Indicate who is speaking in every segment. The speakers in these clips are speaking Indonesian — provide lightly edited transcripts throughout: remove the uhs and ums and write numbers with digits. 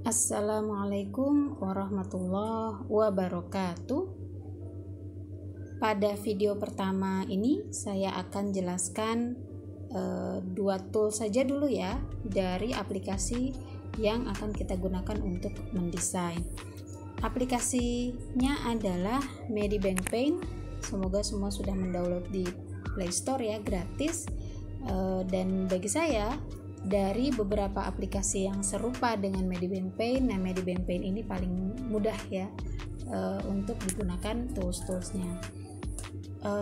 Speaker 1: Assalamualaikum warahmatullahi wabarakatuh. Pada video pertama ini saya akan jelaskan dua tool saja dulu ya dari aplikasi yang akan kita gunakan untuk mendesain. Aplikasinya adalah Medibank Paint. Semoga semua sudah mendownload di Play Store ya, gratis. Dan bagi saya dari beberapa aplikasi yang serupa dengan Medibank Paint, nah Medibank Paint ini paling mudah ya untuk digunakan tools-toolsnya.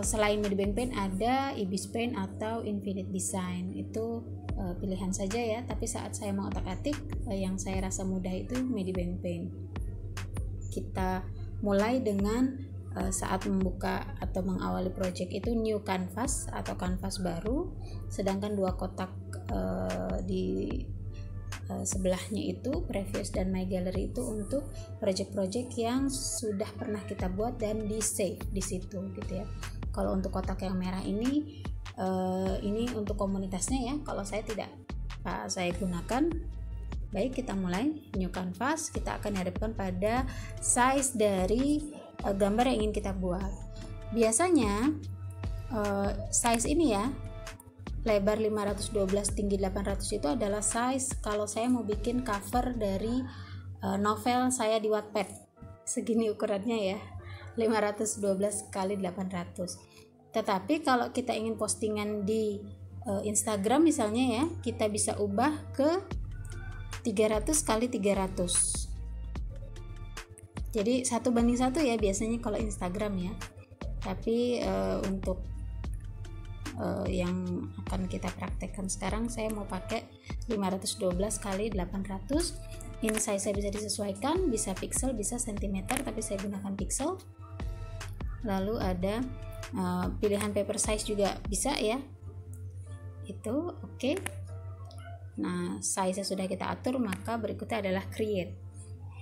Speaker 1: Selain Medibank Paint ada Ibis Paint atau Infinite Design, itu pilihan saja ya, tapi saat saya mau otak-atik yang saya rasa mudah itu Medibank Paint. Kita mulai dengan saat membuka atau mengawali project itu new canvas atau kanvas baru, sedangkan dua kotak di sebelahnya itu previous dan my gallery itu untuk project-project yang sudah pernah kita buat dan di save di situ gitu ya. Kalau untuk kotak yang merah ini untuk komunitasnya ya, kalau saya tidak saya gunakan. Baik, kita mulai new canvas. Kita akan dihadapkan pada size dari gambar yang ingin kita buat. Biasanya size ini ya, lebar 512, tinggi 800 itu adalah size kalau saya mau bikin cover dari novel saya di Wattpad. Segini ukurannya ya, 512 kali 800. Tetapi kalau kita ingin postingan di Instagram misalnya ya, kita bisa ubah ke 300 kali 300. Jadi 1:1 ya biasanya kalau Instagram ya. Tapi untuk yang akan kita praktekkan sekarang saya mau pakai 512 kali 800. Ini saya bisa disesuaikan, bisa pixel, bisa cm, tapi saya gunakan pixel. Lalu ada pilihan paper size juga bisa ya. Itu oke. Nah, size sudah kita atur, maka berikutnya adalah create.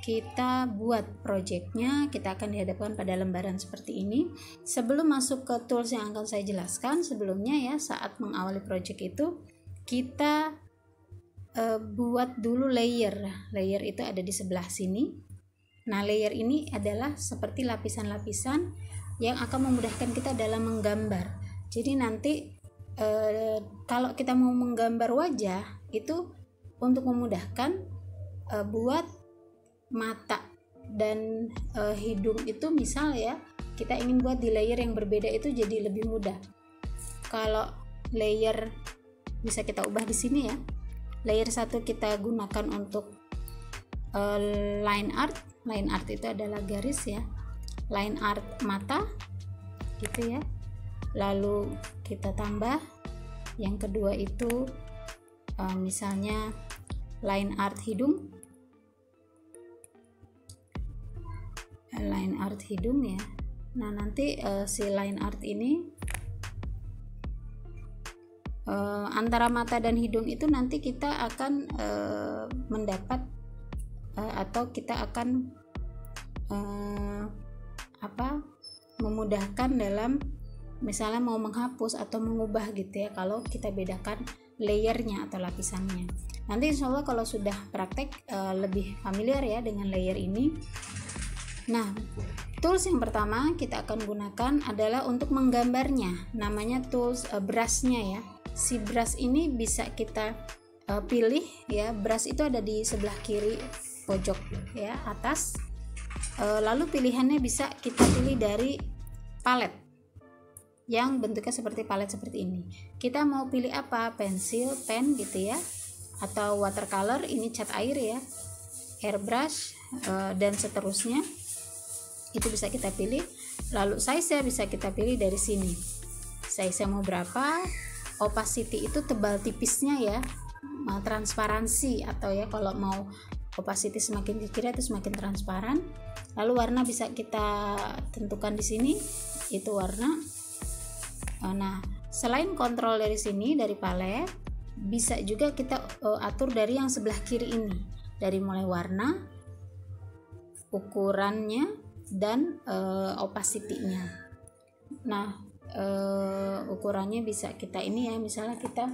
Speaker 1: Kita buat projectnya, kita akan dihadapkan pada lembaran seperti ini. Sebelum masuk ke tools yang akan saya jelaskan, sebelumnya ya saat mengawali project itu kita buat dulu layer. Layer itu ada di sebelah sini. Nah, layer ini adalah seperti lapisan-lapisan yang akan memudahkan kita dalam menggambar. Jadi nanti kalau kita mau menggambar wajah itu untuk memudahkan buat mata dan hidung itu misal ya kita ingin buat di layer yang berbeda itu jadi lebih mudah. Kalau layer bisa kita ubah di sini ya. Layer 1 kita gunakan untuk line art. Line art itu adalah garis ya. Line art mata gitu ya. Lalu kita tambah yang kedua itu misalnya line art hidung, ya. Nah nanti si line art ini antara mata dan hidung itu nanti kita akan mendapat atau kita akan memudahkan dalam misalnya mau menghapus atau mengubah gitu ya, kalau kita bedakan layernya atau lapisannya. Nanti insya Allah kalau sudah praktek lebih familiar ya dengan layer ini. Nah, tools yang pertama kita akan gunakan adalah untuk menggambarnya, namanya tools brush-nya ya. Si brush ini bisa kita pilih ya. Brush itu ada di sebelah kiri pojok ya atas. Lalu pilihannya bisa kita pilih dari palet yang bentuknya seperti palet seperti ini. Kita mau pilih apa? Pensil, pen gitu ya, atau watercolor, ini cat air ya, airbrush dan seterusnya. Itu bisa kita pilih. Lalu size-nya bisa kita pilih dari sini. Size-nya mau berapa? Opacity itu tebal tipisnya ya. Transparansi atau ya kalau mau opacity semakin ke kiri itu semakin transparan. Lalu warna bisa kita tentukan di sini. Itu warna. Nah, selain kontrol dari sini dari palet, bisa juga kita atur dari yang sebelah kiri ini, dari mulai warna, ukurannya, dan opacity-nya. Nah, ukurannya bisa kita ini ya, misalnya kita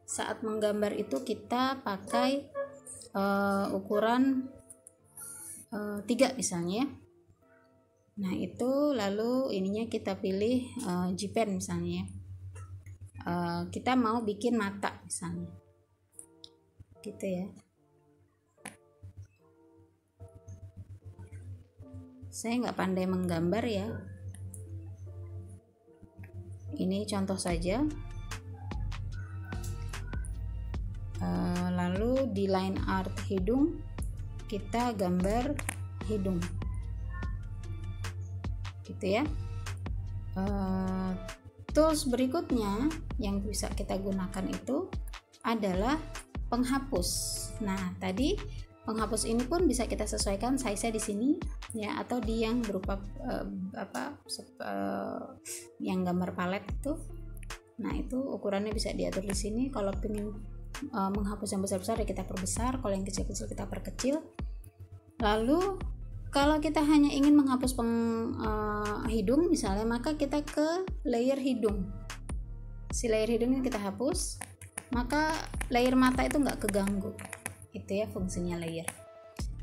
Speaker 1: saat menggambar itu kita pakai ukuran 3 misalnya ya. Nah itu lalu ininya kita pilih G-Pen misalnya ya. Kita mau bikin mata misalnya gitu ya. Saya nggak pandai menggambar ya, ini contoh saja. Lalu di line art hidung kita gambar hidung gitu ya. Tools berikutnya yang bisa kita gunakan itu adalah penghapus. Nah tadi penghapus ini pun bisa kita sesuaikan size-nya di sini ya, atau di yang berupa yang gambar palet itu. Nah itu ukurannya bisa diatur di sini. Kalau ingin menghapus yang besar-besar ya kita perbesar, kalau yang kecil-kecil kita perkecil. Lalu kalau kita hanya ingin menghapus hidung misalnya, maka kita ke layer hidung. Si layer hidungnya kita hapus, maka layer mata itu nggak keganggu. Itu ya fungsinya layer.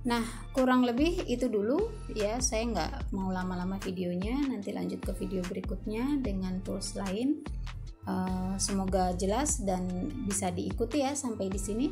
Speaker 1: Nah kurang lebih itu dulu ya, saya nggak mau lama-lama videonya, nanti lanjut ke video berikutnya dengan tools lain. Semoga jelas dan bisa diikuti ya sampai di sini.